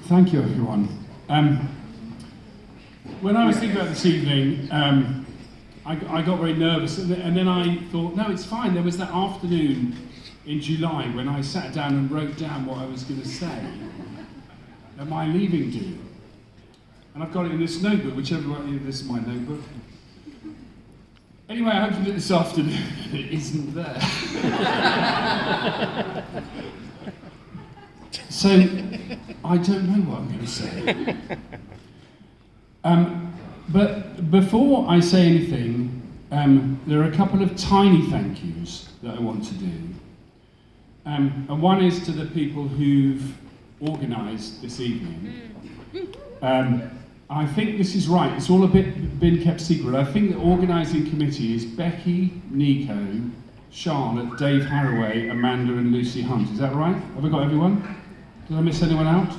Thank you, everyone. When I was thinking about this evening, I got very nervous, and then I thought, no, it's fine. There was that afternoon in July when I sat down and wrote down what I was going to say at my leaving do. And I've got it in this notebook, whichever one, this is my notebook. Anyway, I opened it this afternoon, and it isn't there. So, I don't know what I'm going to say. But before I say anything, there are a couple of tiny thank yous that I want to do. And one is to the people who've organised this evening. I think this is right, it's all a bit been kept secret. I think the organising committee is Becky, Nico, Charlotte, Dave Harraway, Amanda and Lucy Hunt. Is that right? Have I got everyone? Did I miss anyone out?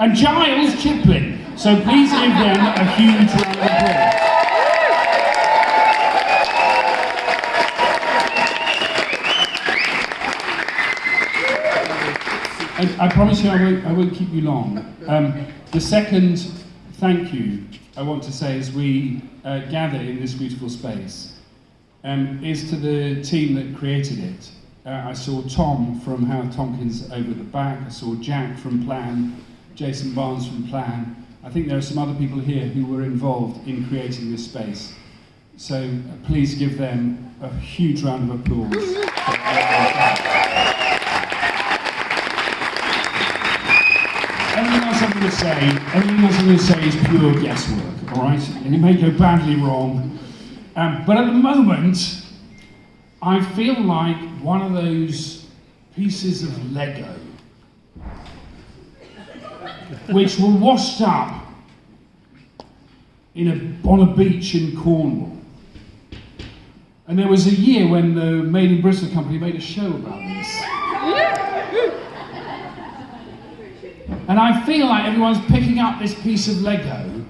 And Giles Chiplin. So please give them a huge round of applause. And I promise you I won't keep you long. The second thank you I want to say as we gather in this beautiful space is to the team that created it. I saw Tom from Howard Tompkins over at the back, I saw Jack from Plan, Jason Barnes from Plan. I think there are some other people here who were involved in creating this space. So please give them a huge round of applause. Everything else I'm going to say is pure guesswork, all right? And it may go badly wrong. But at the moment, I feel like one of those pieces of Lego which were washed up on a beach in Cornwall. And there was a year when the Made in Bristol company made a show about this. And I feel like everyone's picking up this piece of Lego,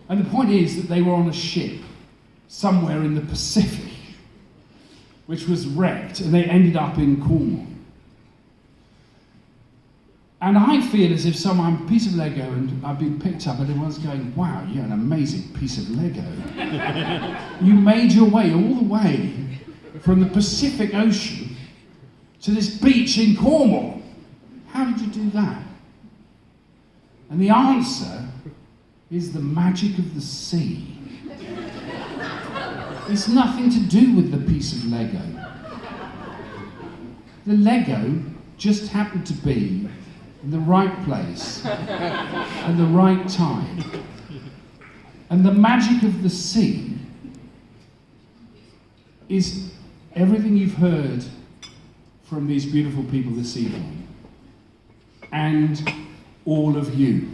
and the point is that they were on a ship somewhere in the Pacific, which was wrecked, and they ended up in Cornwall. And I feel as if I'm a piece of Lego and I've been picked up and everyone's going, wow, you're an amazing piece of Lego. You made your way all the way from the Pacific Ocean to this beach in Cornwall. How did you do that? And the answer is the magic of the sea. It's nothing to do with the piece of Lego. The Lego just happened to be in the right place at the right time. And the magic of the sea is everything you've heard from these beautiful people this evening, and all of you.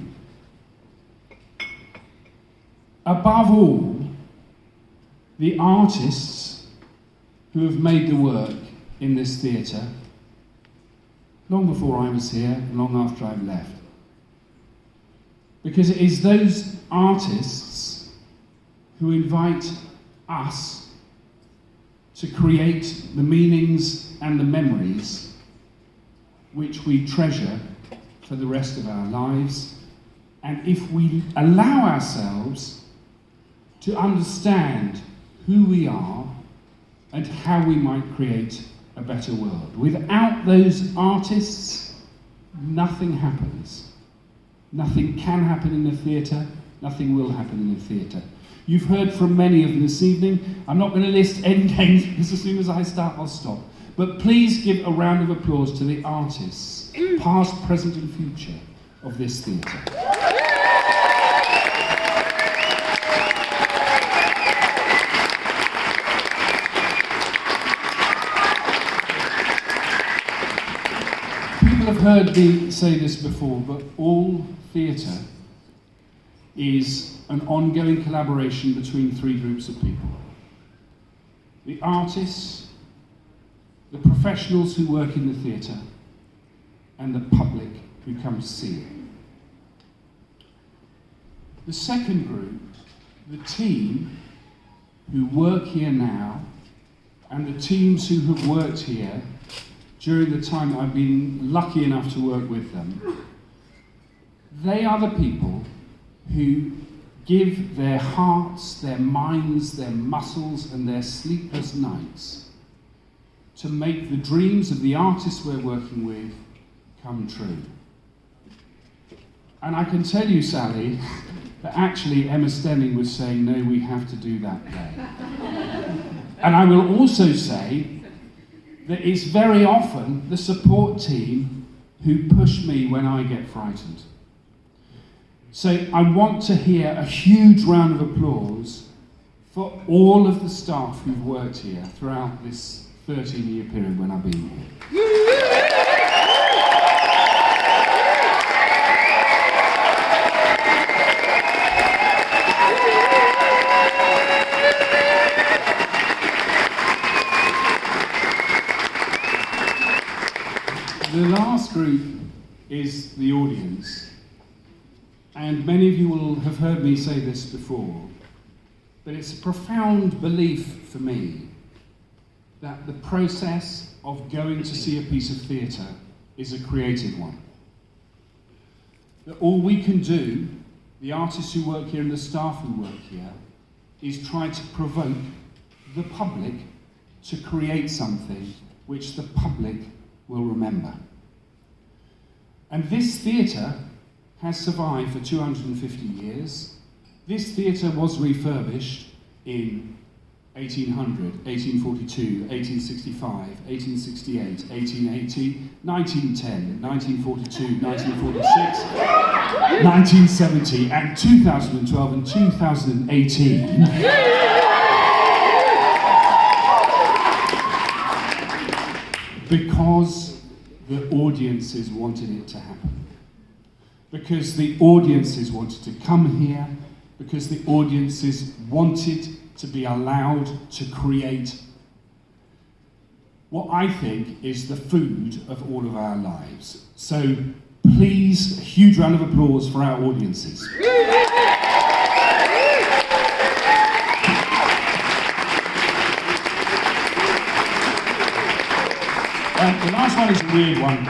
Above all, the artists who have made the work in this theatre long before I was here and long after I've left. Because it is those artists who invite us to create the meanings and the memories which we treasure for the rest of our lives. And if we allow ourselves to understand who we are and how we might create a better world. Without those artists, nothing happens. Nothing can happen in the theatre, nothing will happen in the theatre. You've heard from many of them this evening. I'm not going to list end names because as soon as I start, I'll stop. But please give a round of applause to the artists, past, present and future, of this theatre. People have heard me say this before, but all theatre is an ongoing collaboration between three groups of people. The artists, the professionals who work in the theatre, and the public who come to see it. The second group, the team who work here now and the teams who have worked here during the time that I've been lucky enough to work with them, they are the people who give their hearts, their minds, their muscles, and their sleepless nights to make the dreams of the artists we're working with come true. And I can tell you, Sally, that actually Emma Stenning was saying, no, we have to do that play. And I will also say that it's very often the support team who push me when I get frightened. So I want to hear a huge round of applause for all of the staff who've worked here throughout this 13-year period when I've been here. The last group is the audience, and many of you will have heard me say this before, but it's a profound belief for me that the process of going to see a piece of theatre is a creative one. That all we can do, the artists who work here and the staff who work here, is try to provoke the public to create something which the public will remember. And this theatre has survived for 250 years. This theatre was refurbished in 1800, 1842, 1865, 1868, 1880, 1910, 1942, 1946, 1970, and 2012 and 2018. Because the audiences wanted it to happen. Because the audiences wanted to come here, because the audiences wanted to be allowed to create what I think is the food of all of our lives. So please, a huge round of applause for our audiences. The last one is a weird one,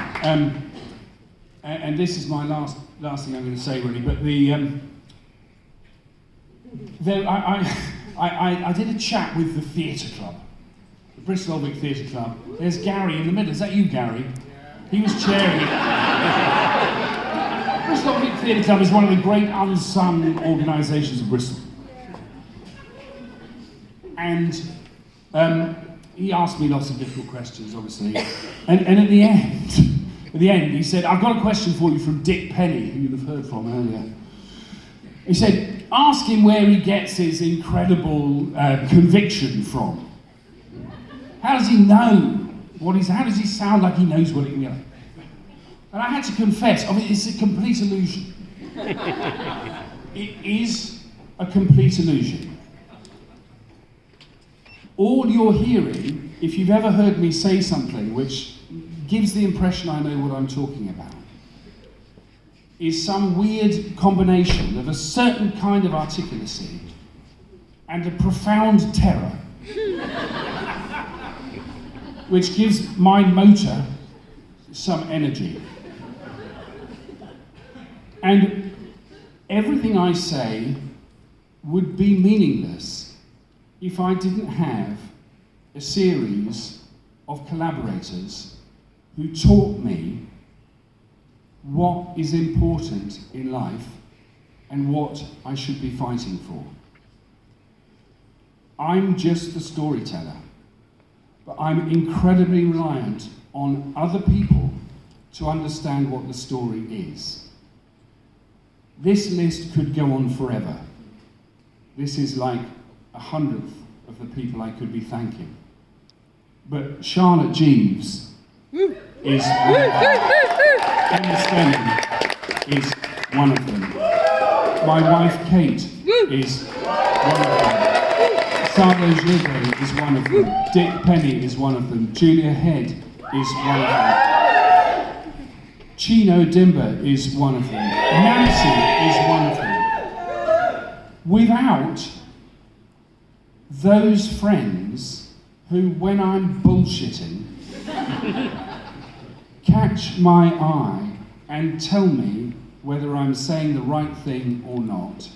and this is my last thing I'm going to say, really. But I did a chat with the theatre club, the Bristol Old Vic Theatre Club. There's Gary in the middle. Is that you, Gary? He was chairing. Bristol Old Vic Theatre Club is one of the great unsung organisations of Bristol, and he asked me lots of difficult questions, obviously, and at the end, he said, "I've got a question for you from Dick Penny, who you'll have heard from earlier." He said, "Ask him where he gets his incredible conviction from. How does he know how does he sound like he knows what it is?" And I had to confess, I mean, it's a complete illusion. It is a complete illusion. All you're hearing, if you've ever heard me say something which gives the impression I know what I'm talking about, is some weird combination of a certain kind of articulacy and a profound terror, which gives my motor some energy. And everything I say would be meaningless if I didn't have a series of collaborators who taught me what is important in life and what I should be fighting for. I'm just the storyteller, but I'm incredibly reliant on other people to understand what the story is. This list could go on forever. This is like 100th of the people I could be thanking. But Charlotte Jeeves is Emma Stenning is one of them. My wife Kate is one of them. Sado Gigo is one of them. Dick Penny is one of them. Julia Head is one of them. Chino Dimba is one of them. Nancy is one of them. Without those friends who, when I'm bullshitting, catch my eye and tell me whether I'm saying the right thing or not.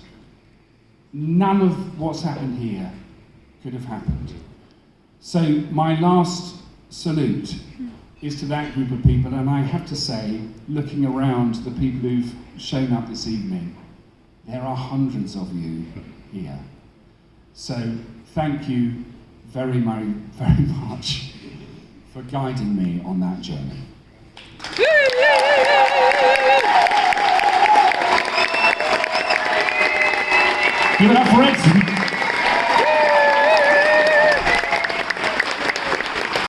None of what's happened here could have happened. So my last salute is to that group of people, and I have to say, looking around the people who've shown up this evening, there are hundreds of you here. So thank you very, very, very much for guiding me on that journey. Give it up for Edson.